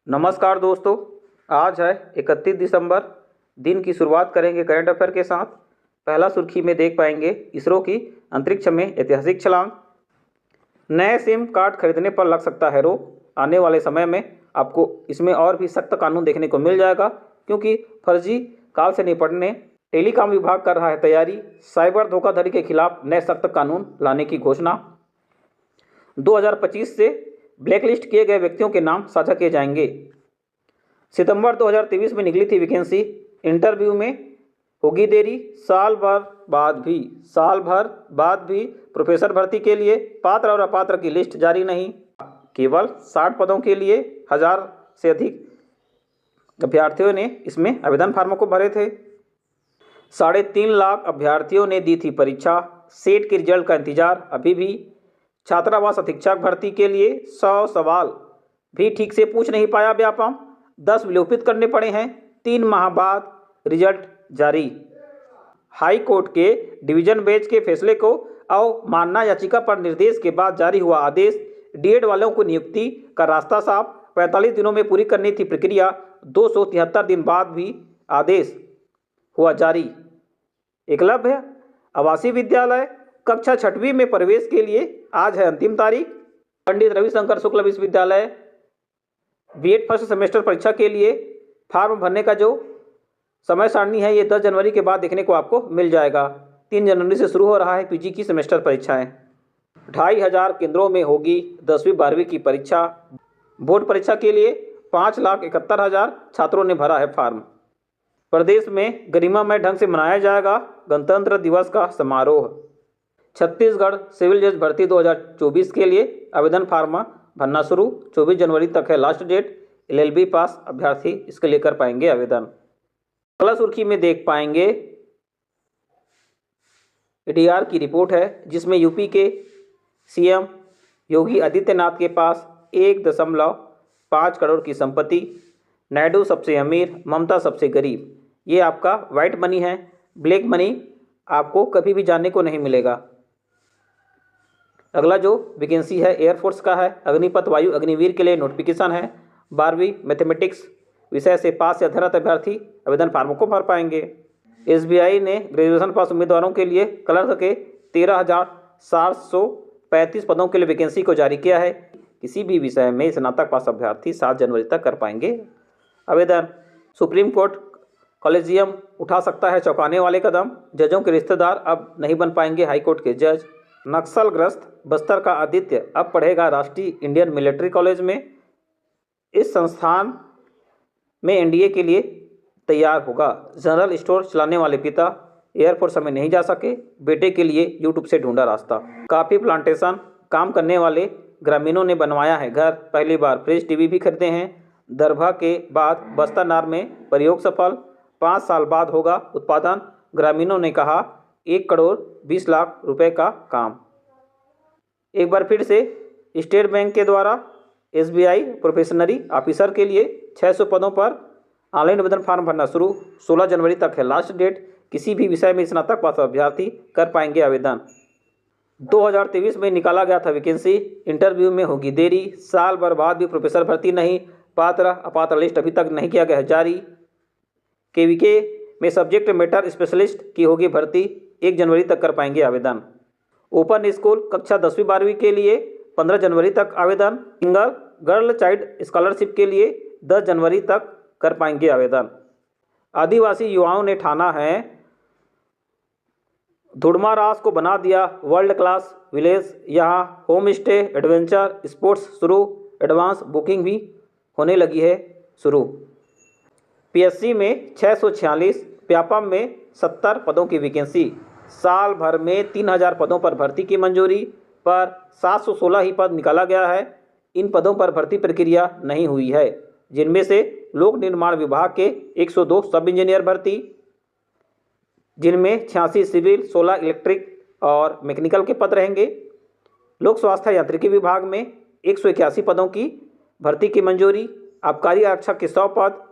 नमस्कार दोस्तों, आज है 31 दिसंबर। दिन की शुरुआत करेंगे करंट अफेयर के साथ। पहला सुर्खी में देख पाएंगे इसरो की अंतरिक्ष में ऐतिहासिक छलांग। नए सिम कार्ड खरीदने पर लग सकता है रोक। आने वाले समय में आपको इसमें और भी सख्त कानून देखने को मिल जाएगा, क्योंकि फर्जी कॉल से निपटने टेलीकॉम विभाग कर रहा है तैयारी। साइबर धोखाधड़ी के खिलाफ नए सख्त कानून लाने की घोषणा। 2025 से ब्लैकलिस्ट किए गए व्यक्तियों के नाम साझा किए जाएंगे। सितंबर 2023 में निकली थी वैकेंसी, इंटरव्यू में होगी देरी। साल भर बाद भी प्रोफेसर भर्ती के लिए पात्र और अपात्र की लिस्ट जारी नहीं। केवल 60 पदों के लिए 1000 से अधिक अभ्यर्थियों ने इसमें आवेदन फार्मों को भरे थे। 3.5 लाख अभ्यर्थियों ने दी थी परीक्षा। सेट के रिजल्ट का इंतजार अभी भी। छात्रावास अधीक्षक भर्ती के लिए 100 सवाल भी ठीक से पूछ नहीं पाया व्यापम। 10 विलोपित करने पड़े हैं। 3 माह बाद रिजल्ट जारी। हाई कोर्ट के डिवीजन बेंच के फैसले को अवमानना याचिका पर निर्देश के बाद जारी हुआ आदेश। डीएड वालों को नियुक्ति का रास्ता साफ। 45 दिनों में पूरी करनी थी प्रक्रिया। 273 दिन बाद भी आदेश हुआ जारी। एकलव्य आवासीय विद्यालय कक्षा 6वीं में प्रवेश के लिए आज है अंतिम तारीख। पंडित रविशंकर शुक्ल विश्वविद्यालय बीएड फर्स्ट सेमेस्टर परीक्षा के लिए फार्म भरने का जो समय सारणी है, ये 10 जनवरी के बाद देखने को आपको मिल जाएगा। 3 जनवरी से शुरू हो रहा है पीजी की सेमेस्टर परीक्षाएं। 2500 केंद्रों में होगी 10वीं-12वीं की परीक्षा। बोर्ड परीक्षा के लिए 5,71,000 छात्रों ने भरा है फार्म। प्रदेश में गरिमामय ढंग से मनाया जाएगा गणतंत्र दिवस का समारोह। छत्तीसगढ़ सिविल जज भर्ती 2024 के लिए आवेदन फार्म भरना शुरू। 24 जनवरी तक है लास्ट डेट। एलएलबी पास अभ्यर्थी इसके लिए कर पाएंगे आवेदन। अगला सुर्खी में देख पाएंगे एडीआर की रिपोर्ट है, जिसमें यूपी के सीएम योगी आदित्यनाथ के पास 1.5 करोड़ की संपत्ति। नायडू सबसे अमीर, ममता सबसे गरीब। ये आपका वाइट मनी है। ब्लैक मनी आपको कभी भी जानने को नहीं मिलेगा। अगला जो वैकेंसी है एयरफोर्स का है। अग्निपथ वायु अग्निवीर के लिए नोटिफिकेशन है। 12वीं मैथमेटिक्स विषय से पास या अध्ययनरत अभ्यर्थी आवेदन फार्मों को भर पाएंगे। एसबीआई ने ग्रेजुएशन पास उम्मीदवारों के लिए क्लर्क के 13,735 पदों के लिए वैकेंसी को जारी किया है। किसी भी विषय में स्नातक पास अभ्यर्थी 7 जनवरी तक कर पाएंगे आवेदन। सुप्रीम कोर्ट कॉलेजियम उठा सकता है चौंकाने वाले कदम। जजों के रिश्तेदार अब नहीं बन पाएंगे हाईकोर्ट के जज। नक्सलग्रस्त बस्तर का आदित्य अब पढ़ेगा राष्ट्रीय इंडियन मिलिट्री कॉलेज में। इस संस्थान में एनडीए के लिए तैयार होगा। जनरल स्टोर चलाने वाले पिता एयरफोर्स में नहीं जा सके, बेटे के लिए यूट्यूब से ढूंढा रास्ता। काफ़ी प्लांटेशन काम करने वाले ग्रामीणों ने बनवाया है घर। पहली बार फ्रिज टीवी भी खरीदे हैं। दरभा के बाद बस्तरनार में प्रयोग सफल। 5 साल बाद होगा उत्पादन। ग्रामीणों ने कहा 1 करोड़ 20 लाख रुपए का काम। एक बार फिर से स्टेट बैंक के द्वारा एसबीआई प्रोफेशनरी ऑफिसर के लिए 600 पदों पर ऑनलाइन आवेदन फार्म भरना शुरू। 16 जनवरी तक है लास्ट डेट। किसी भी विषय में स्नातक पास अभ्यर्थी कर पाएंगे आवेदन। 2023 में निकाला गया था वैकेंसी, इंटरव्यू में होगी देरी। साल भर बाद भी प्रोफेसर भर्ती नहीं। पात्र अपात्र लिस्ट अभी तक नहीं किया गया है जारी। केवीके में सब्जेक्ट मैटर स्पेशलिस्ट की होगी भर्ती। 1 जनवरी तक कर पाएंगे आवेदन। ओपन स्कूल कक्षा 10वीं-12वीं के लिए 15 जनवरी तक आवेदन। सिंगल गर्ल चाइल्ड स्कॉलरशिप के लिए 10 जनवरी तक कर पाएंगे आवेदन। आदिवासी युवाओं ने ठाना है धुड़मारास को बना दिया वर्ल्ड क्लास विलेज। यहाँ होम स्टे, एडवेंचर स्पोर्ट्स शुरू। एडवांस बुकिंग भी होने लगी है शुरू। पीएससी में 646, व्यापम में 70 पदों की वैकेंसी। साल भर में 3000 पदों पर भर्ती की मंजूरी, पर 716 ही पद निकाला गया है। इन पदों पर भर्ती प्रक्रिया नहीं हुई है, जिनमें से लोक निर्माण विभाग के 102 सब इंजीनियर भर्ती, जिनमें 86 सिविल, 16 इलेक्ट्रिक और मैकेनिकल के पद रहेंगे। लोक स्वास्थ्य यांत्रिकी विभाग में 181 पदों की भर्ती की मंजूरी। आबकारी आरक्षक के 100 पद।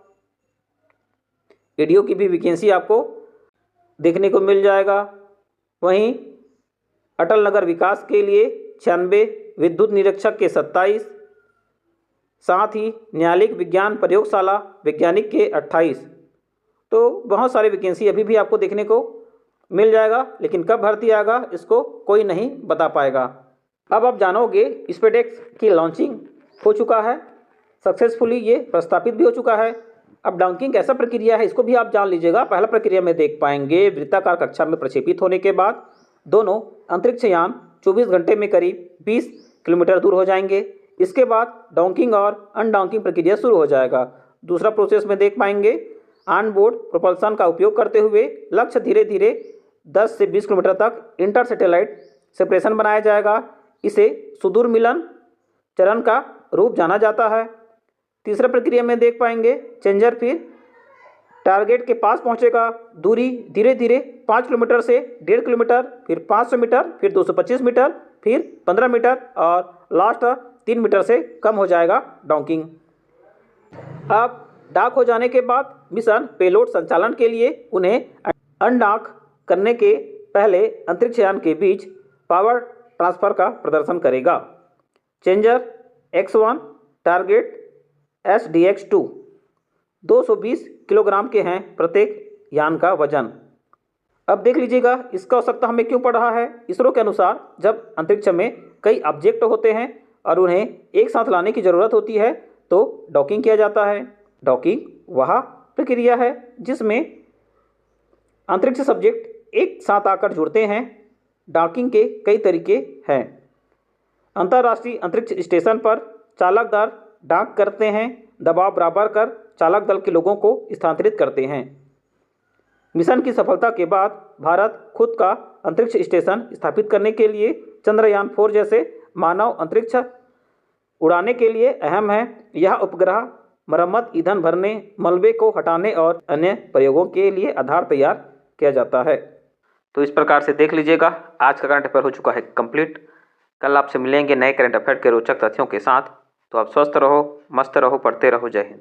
ईडीओ की भी वैकेंसी आपको देखने को मिल जाएगा। वहीं अटल नगर विकास के लिए 96, विद्युत निरीक्षक के 27, साथ ही न्यायालयिक विज्ञान प्रयोगशाला वैज्ञानिक के 28। तो बहुत सारे वैकेंसी अभी भी आपको देखने को मिल जाएगा, लेकिन कब भर्ती आएगा इसको कोई नहीं बता पाएगा। अब आप जानोगे स्पेडेक्स की लॉन्चिंग हो चुका है सक्सेसफुली, ये प्रस्तापित भी हो चुका है। अब डॉकिंग कैसा प्रक्रिया है इसको भी आप जान लीजिएगा। पहला प्रक्रिया में देख पाएंगे वृत्ताकार कक्षा में प्रक्षेपित होने के बाद दोनों अंतरिक्ष यान 24 घंटे में करीब 20 किलोमीटर दूर हो जाएंगे। इसके बाद डॉकिंग और अनडॉकिंग प्रक्रिया शुरू हो जाएगा। दूसरा प्रोसेस में देख पाएंगे ऑन बोर्ड प्रोपल्सन का उपयोग करते हुए लक्ष्य धीरे धीरे 10 से 20 किलोमीटर तक इंटर सैटेलाइट सेपरेशन बनाया जाएगा। इसे सुदूर मिलन चरण का रूप जाना जाता है। तीसरा प्रक्रिया में देख पाएंगे चेंजर फिर टारगेट के पास पहुंचेगा। दूरी धीरे धीरे 5 किलोमीटर से 1.5 किलोमीटर, फिर 500 मीटर, फिर 225 मीटर, फिर 15 मीटर और लास्ट 3 मीटर से कम हो जाएगा डॉकिंग। अब डॉक हो जाने के बाद मिशन पेलोड संचालन के लिए उन्हें अनडॉक करने के पहले अंतरिक्ष यान के बीच पावर ट्रांसफर का प्रदर्शन करेगा। Changer X1 target SDX2 220 kilogram के हैं प्रत्येक यान का वजन। अब देख लीजिएगा इसका आवश्यकता हमें क्यों पड़ रहा है। इसरो के अनुसार जब अंतरिक्ष में कई ऑब्जेक्ट होते हैं और उन्हें एक साथ लाने की ज़रूरत होती है तो डॉकिंग किया जाता है। डॉकिंग वह प्रक्रिया है जिसमें अंतरिक्ष सब्जेक्ट एक साथ आकर जुड़ते हैं। डॉकिंग के कई तरीके हैं। अंतर्राष्ट्रीय अंतरिक्ष स्टेशन पर चालक दल डॉक करते हैं, दबाव बराबर कर चालक दल के लोगों को स्थानांतरित करते हैं। मिशन की सफलता के बाद भारत खुद का अंतरिक्ष स्टेशन स्थापित करने के लिए चंद्रयान 4 जैसे मानव अंतरिक्ष उड़ाने के लिए अहम है। यह उपग्रह मरम्मत, ईंधन भरने, मलबे को हटाने और अन्य प्रयोगों के लिए आधार तैयार किया जाता है। तो इस प्रकार से देख लीजिएगा आज का करंट अफेयर हो चुका है कंप्लीट। कल आपसे मिलेंगे नए करंट अफेयर के रोचक तथ्यों के साथ। तो आप स्वस्थ रहो, मस्त रहो, पढ़ते रहो। जय हिंद।